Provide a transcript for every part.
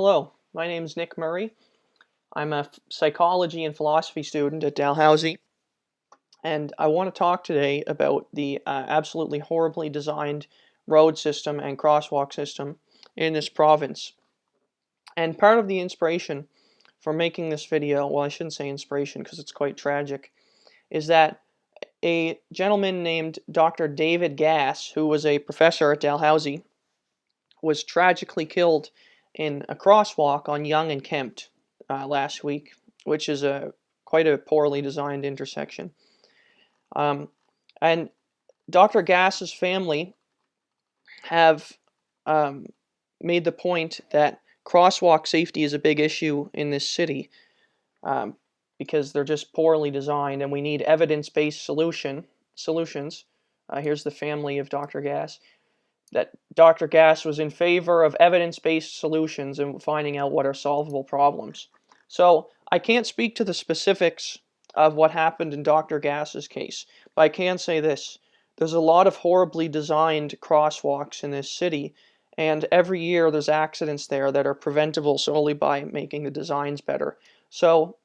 Hello, my name is Nick Murray. I'm a psychology and philosophy student at Dalhousie, and I want to talk today about the absolutely horribly designed road system and crosswalk system in this province. And part of the inspiration for making this video, well, I shouldn't say inspiration because it's quite tragic, is that a gentleman named Dr. David Gass, who was a professor at Dalhousie, was tragically killed in a crosswalk on Young and Kempt last week, which is quite a poorly designed intersection. And Dr. Gass's family have made the point that crosswalk safety is a big issue in this city because they're just poorly designed, and we need evidence-based solutions. Here's the family of Dr. Gass. That Dr. Gass was in favor of evidence-based solutions and finding out what are solvable problems. So I can't speak to the specifics of what happened in Dr. Gass's case, but I can say this. There's a lot of horribly designed crosswalks in this city, and every year there's accidents there that are preventable solely by making the designs better. So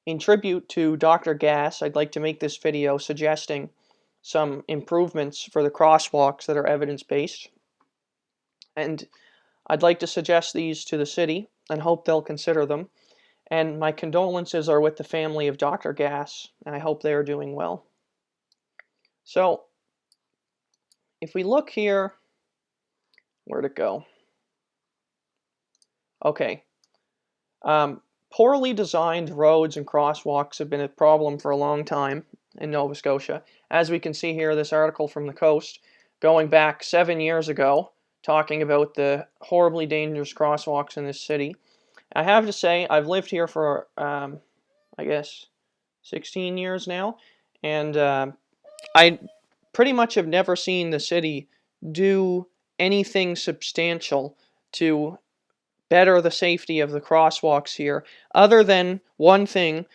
in tribute to Dr. Gass, I'd like to make this video suggesting some improvements for the crosswalks that are evidence-based. And I'd like to suggest these to the city and hope they'll consider them. And my condolences are with the family of Dr. Gass, and I hope they are doing well. So, if we look here, where'd it go? Okay. Poorly designed roads and crosswalks have been a problem for a long time in Nova Scotia. As we can see here, this article from the Coast, going back 7 years ago, talking about the horribly dangerous crosswalks in this city. I have to say, I've lived here for, I guess, 16 years now, and I pretty much have never seen the city do anything substantial to better the safety of the crosswalks here, other than one thing.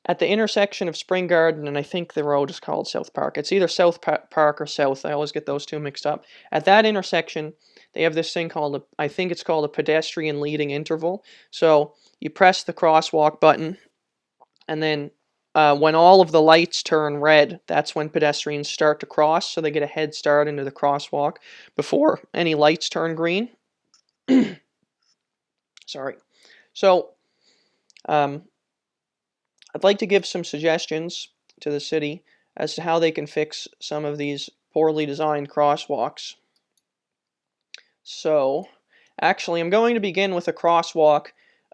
At the intersection of Spring Garden, and I think the road is called South Park. It's either South Park or South. I always get those two mixed up. At that intersection, they have this thing called, I think it's called a pedestrian leading interval. So you press the crosswalk button, and then when all of the lights turn red, that's when pedestrians start to cross, so they get a head start into the crosswalk before any lights turn green. Sorry. So, I'd like to give some suggestions to the city as to how they can fix some of these poorly designed crosswalks. So, actually, I'm going to begin with a crosswalk,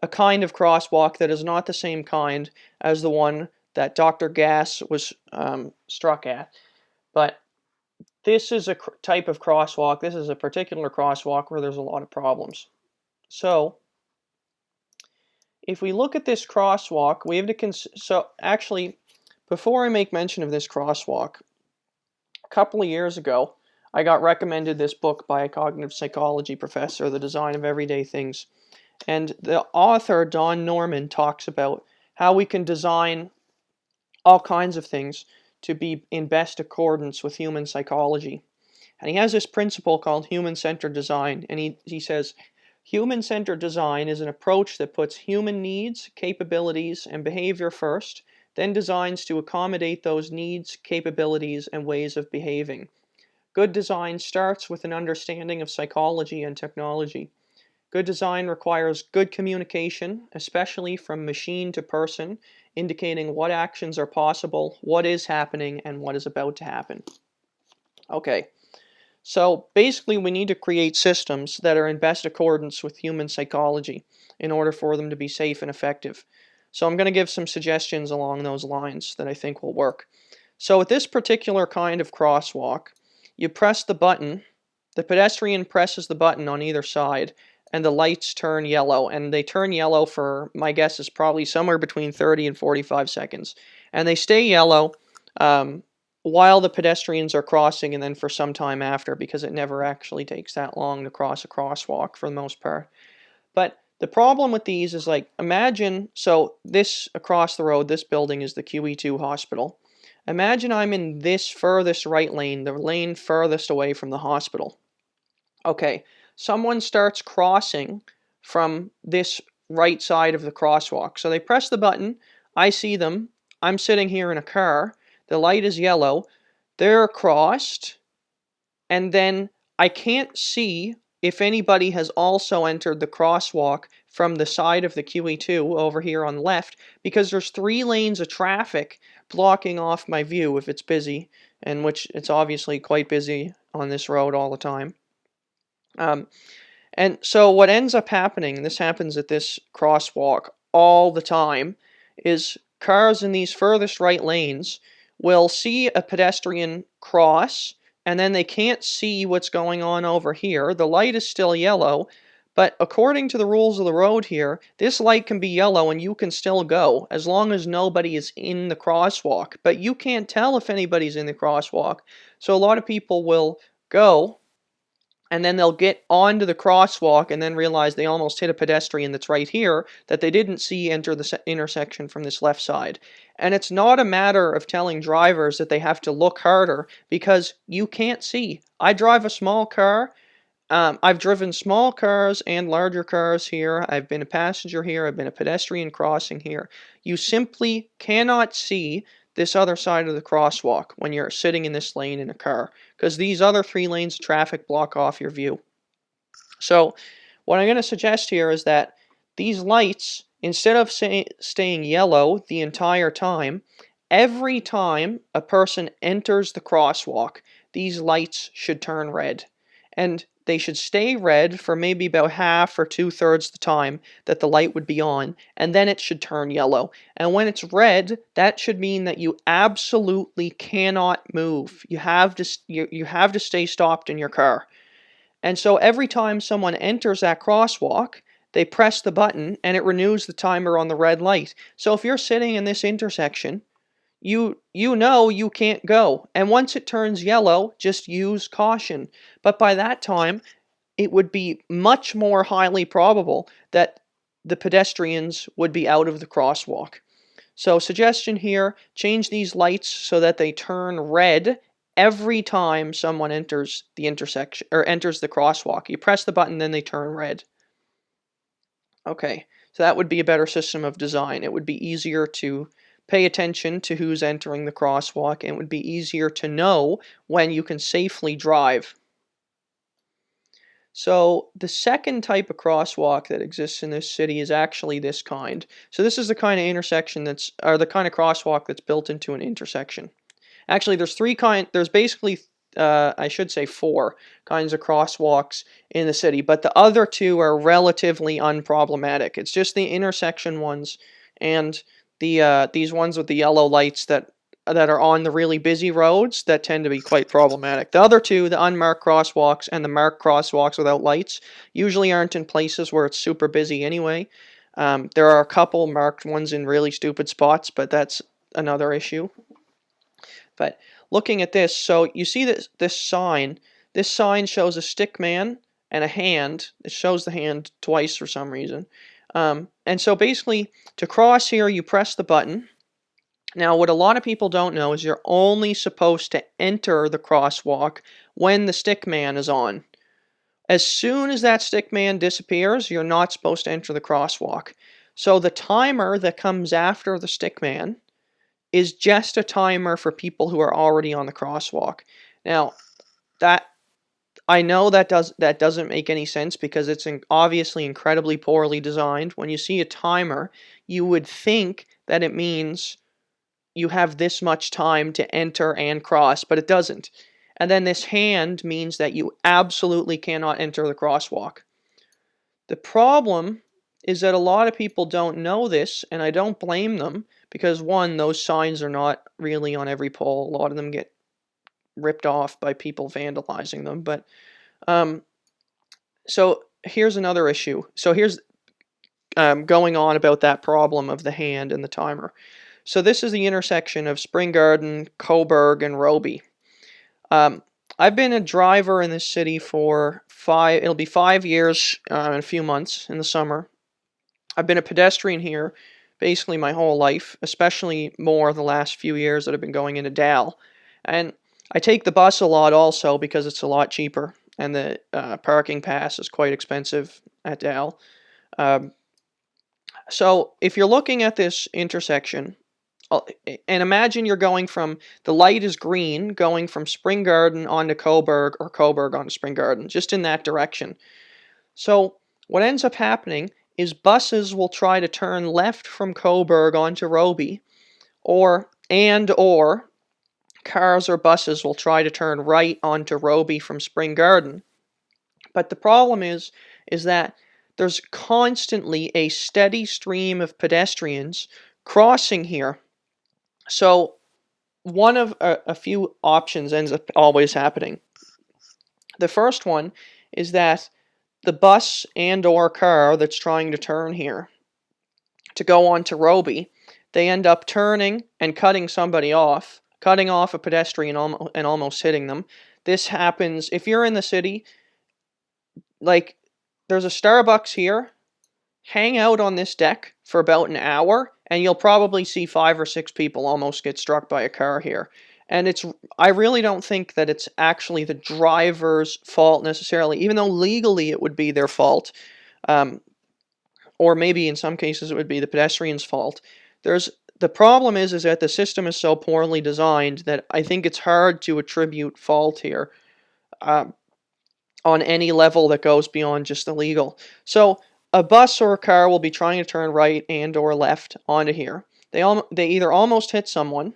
a kind of crosswalk that is not the same kind as the one that Dr. Gass was struck at. But this is a type of crosswalk, this is a particular crosswalk where there's a lot of problems. So, if we look at this crosswalk, we have to so actually, before I make mention of this crosswalk, a couple of years ago, I got recommended this book by a cognitive psychology professor, The Design of Everyday Things. And the author, Don Norman, talks about how we can design all kinds of things to be in best accordance with human psychology. And he has this principle called human-centered design, and he says, human-centered design is an approach that puts human needs, capabilities, and behavior first, then designs to accommodate those needs, capabilities, and ways of behaving. Good design starts with an understanding of psychology and technology. Good design requires good communication, especially from machine to person, indicating what actions are possible, what is happening, and what is about to happen. Okay. So basically we need to create systems that are in best accordance with human psychology in order for them to be safe and effective. So I'm going to give some suggestions along those lines that I think will work. So with this particular kind of crosswalk, you press the button, the pedestrian presses the button on either side, and the lights turn yellow. And they turn yellow for, my guess is probably somewhere between 30 and 45 seconds. And they stay yellow while the pedestrians are crossing, and then for some time after, because it never actually takes that long to cross a crosswalk for the most part. But the problem with these is, like, imagine, so this across the road, this building is the QE2 hospital. Imagine I'm in this furthest right lane, the lane furthest away from the hospital. Okay, someone starts crossing from this right side of the crosswalk. So they press the button, I see them, I'm sitting here in a car, the light is yellow, they're crossed, and then I can't see if anybody has also entered the crosswalk from the side of the QE2 over here on the left, because there's 3 lanes of traffic blocking off my view if it's busy, and which it's obviously quite busy on this road all the time. And so what ends up happening, and this happens at this crosswalk all the time, is cars in these furthest right lanes will see a pedestrian cross, and then they can't see what's going on over here. The light is still yellow, but according to the rules of the road here, this light can be yellow and you can still go as long as nobody is in the crosswalk. But you can't tell if anybody's in the crosswalk. So a lot of people will go, and then they'll get onto the crosswalk and then realize they almost hit a pedestrian that's right here that they didn't see enter the intersection from this left side. And it's not a matter of telling drivers that they have to look harder, because you can't see. I drive a small car. I've driven small cars and larger cars here. I've been a passenger here. I've been a pedestrian crossing here. You simply cannot see this other side of the crosswalk when you're sitting in this lane in a car, because these other 3 lanes of traffic block off your view. So what I'm going to suggest here is that these lights, instead of staying yellow the entire time, every time a person enters the crosswalk, these lights should turn red. And they should stay red for maybe about half or 2/3 the time that the light would be on, and then it should turn yellow. And when it's red, that should mean that you absolutely cannot move. You have to stay stopped in your car. And so every time someone enters that crosswalk, they press the button and it renews the timer on the red light. So if you're sitting in this intersection, you know you can't go. And once it turns yellow, just use caution. But by that time, it would be much more highly probable that the pedestrians would be out of the crosswalk. So suggestion here, change these lights so that they turn red every time someone enters the intersection or enters the crosswalk. You press the button, then they turn red. Okay, so that would be a better system of design. It would be easier to pay attention to who's entering the crosswalk, and it would be easier to know when you can safely drive. So the second type of crosswalk that exists in this city is actually this kind. So this is the kind of intersection the kind of crosswalk that's built into an intersection. Actually, there's basically, I should say 4 kinds of crosswalks in the city, but the other 2 are relatively unproblematic. It's just the intersection ones and these ones with the yellow lights that are on the really busy roads that tend to be quite problematic. The other 2, the unmarked crosswalks and the marked crosswalks without lights, usually aren't in places where it's super busy anyway. There are a couple marked ones in really stupid spots, but that's another issue. But looking at this, so you see this sign. This sign shows a stick man and a hand. It shows the hand twice for some reason. And so basically, to cross here, you press the button. Now, what a lot of people don't know is you're only supposed to enter the crosswalk when the stick man is on. As soon as that stick man disappears, you're not supposed to enter the crosswalk. So the timer that comes after the stick man is just a timer for people who are already on the crosswalk. Now, I know that doesn't make any sense because it's obviously incredibly poorly designed. When you see a timer, you would think that it means you have this much time to enter and cross, but it doesn't. And then this hand means that you absolutely cannot enter the crosswalk. The problem is that a lot of people don't know this, and I don't blame them, because 1, those signs are not really on every pole. A lot of them get ripped off by people vandalizing them. But so here's another issue. So here's going on about that problem of the hand and the timer. So this is the intersection of Spring Garden, Coburg, and Roby. I've been a driver in this city for it'll be 5 years in a few months in the summer. I've been a pedestrian here basically my whole life, especially more the last few years that I've been going into Dal. And I take the bus a lot also because it's a lot cheaper. and the parking pass is quite expensive at Dal. Um, so if you're looking at this intersection, and imagine you're going from, the light is green, going from Spring Garden onto Coburg, or Coburg onto Spring Garden, just in that direction. So what ends up happening is buses will try to turn left from Coburg onto Roby, or cars or buses will try to turn right onto Roby from Spring Garden. But the problem is that there's constantly a steady stream of pedestrians crossing here. So one of a few options ends up always happening. The first one is that the bus and or car that's trying to turn here to go on to Roby, they end up turning and cutting somebody off, cutting off a pedestrian and almost hitting them. This happens if you're in the city, like there's a Starbucks here. Hang out on this deck for about an hour, and you'll probably see 5 or 6 people almost get struck by a car here. And I really don't think that it's actually the driver's fault necessarily, even though legally it would be their fault, or maybe in some cases it would be the pedestrian's fault. The problem is that the system is so poorly designed that I think it's hard to attribute fault here on any level that goes beyond just the legal. So a bus or a car will be trying to turn right and or left onto here. They either almost hit someone,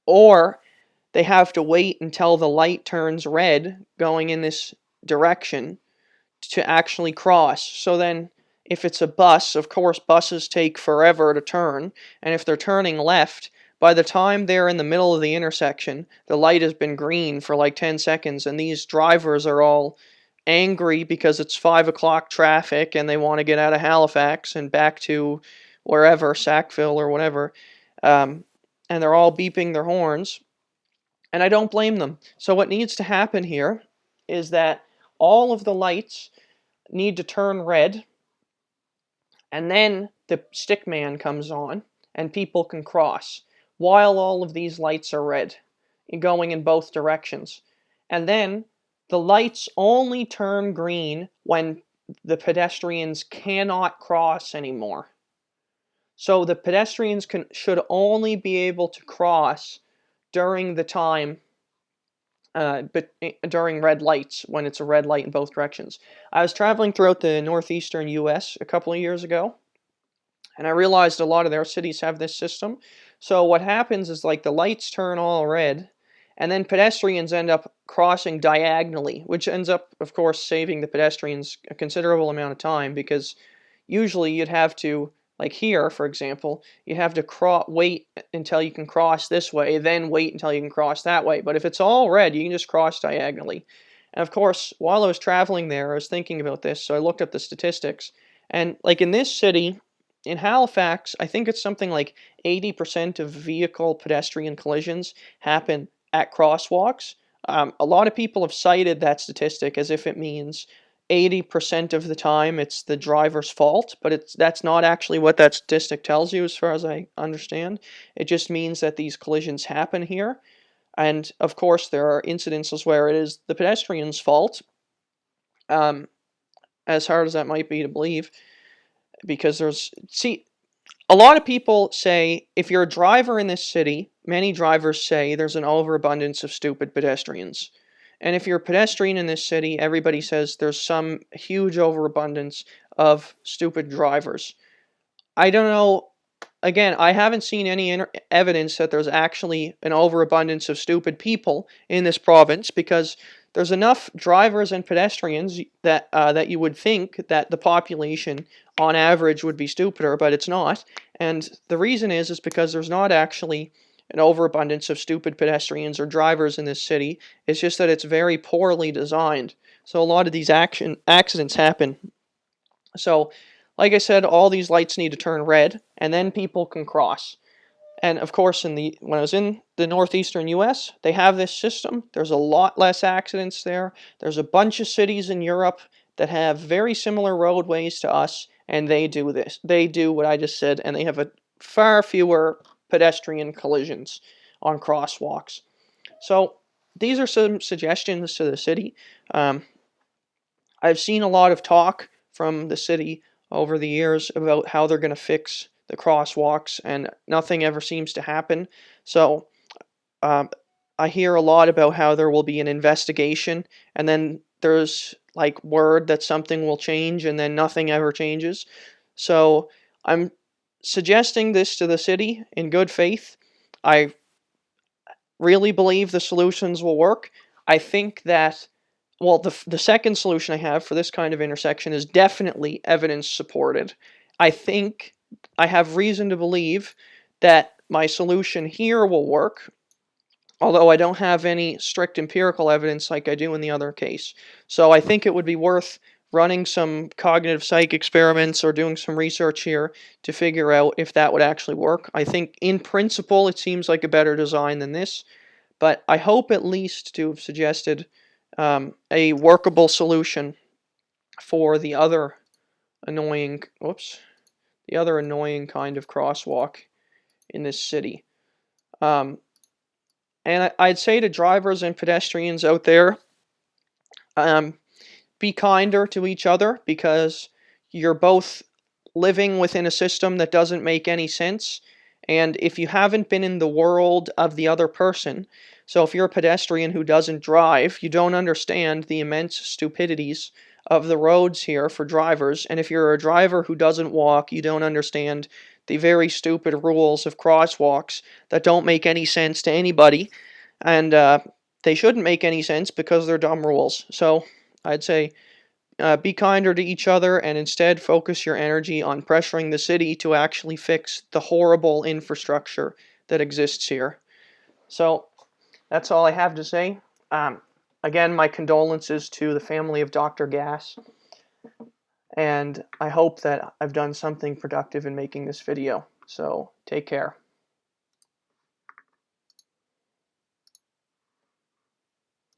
or they have to wait until the light turns red going in this direction to actually cross. So then if it's a bus, of course buses take forever to turn, and if they're turning left, by the time they're in the middle of the intersection, the light has been green for like 10 seconds, and these drivers are all angry because it's 5 o'clock traffic and they want to get out of Halifax and back to wherever, Sackville or whatever, and they're all beeping their horns, and I don't blame them. So what needs to happen here is that all of the lights need to turn red, and then the stick man comes on and people can cross while all of these lights are red, going in both directions. And then the lights only turn green when the pedestrians cannot cross anymore. So the pedestrians should only be able to cross during the time, during red lights, when it's a red light in both directions. I was traveling throughout the northeastern U.S. a couple of years ago, and I realized a lot of their cities have this system. So what happens is, like, the lights turn all red, and then pedestrians end up crossing diagonally, which ends up, of course, saving the pedestrians a considerable amount of time, because usually you'd have to, like here, for example, you'd have to wait until you can cross this way, then wait until you can cross that way. But if it's all red, you can just cross diagonally. And of course, while I was traveling there, I was thinking about this, so I looked up the statistics. And like in this city, in Halifax, I think it's something like 80% of vehicle pedestrian collisions happen at crosswalks. A lot of people have cited that statistic as if it means 80% of the time it's the driver's fault, but that's not actually what that statistic tells you, as far as I understand. It just means that these collisions happen here, and of course there are incidences where it is the pedestrian's fault, as hard as that might be to believe, because a lot of people say, if you're a driver in this city, many drivers say there's an overabundance of stupid pedestrians. And if you're a pedestrian in this city, everybody says there's some huge overabundance of stupid drivers. I don't know. Again, I haven't seen any evidence that there's actually an overabundance of stupid people in this province, because there's enough drivers and pedestrians that you would think that the population on average would be stupider, but it's not. And the reason is because there's not actually an overabundance of stupid pedestrians or drivers in this city. It's just that it's very poorly designed. So a lot of these accidents happen. So, like I said, all these lights need to turn red, and then people can cross. And of course, when I was in the northeastern U.S., they have this system. There's a lot less accidents there. There's a bunch of cities in Europe that have very similar roadways to us, and they do this. They do what I just said, and they have far fewer pedestrian collisions on crosswalks. So these are some suggestions to the city. I've seen a lot of talk from the city over the years about how they're going to fix the crosswalks, and nothing ever seems to happen. So um, I hear a lot about how there will be an investigation, and then there's like word that something will change, and then nothing ever changes. So I'm suggesting this to the city in good faith. I really believe the solutions will work. I think that, well, the second solution I have for this kind of intersection is definitely evidence supported. I think I have reason to believe that my solution here will work, although I don't have any strict empirical evidence like I do in the other case. So I think it would be worth running some cognitive psych experiments or doing some research here to figure out if that would actually work. I think in principle it seems like a better design than this, but I hope at least to have suggested a workable solution for the other annoying, the other annoying kind of crosswalk in this city. And I'd say to drivers and pedestrians out there, be kinder to each other, because you're both living within a system that doesn't make any sense. And if you haven't been in the world of the other person, so if you're a pedestrian who doesn't drive, you don't understand the immense stupidities of the roads here for drivers. And if you're a driver who doesn't walk, you don't understand the very stupid rules of crosswalks that don't make any sense to anybody. And they shouldn't make any sense because they're dumb rules. So I'd say be kinder to each other, and instead focus your energy on pressuring the city to actually fix the horrible infrastructure that exists here. So that's all I have to say. Again, my condolences to the family of Dr. Gass, and I hope that I've done something productive in making this video. So take care.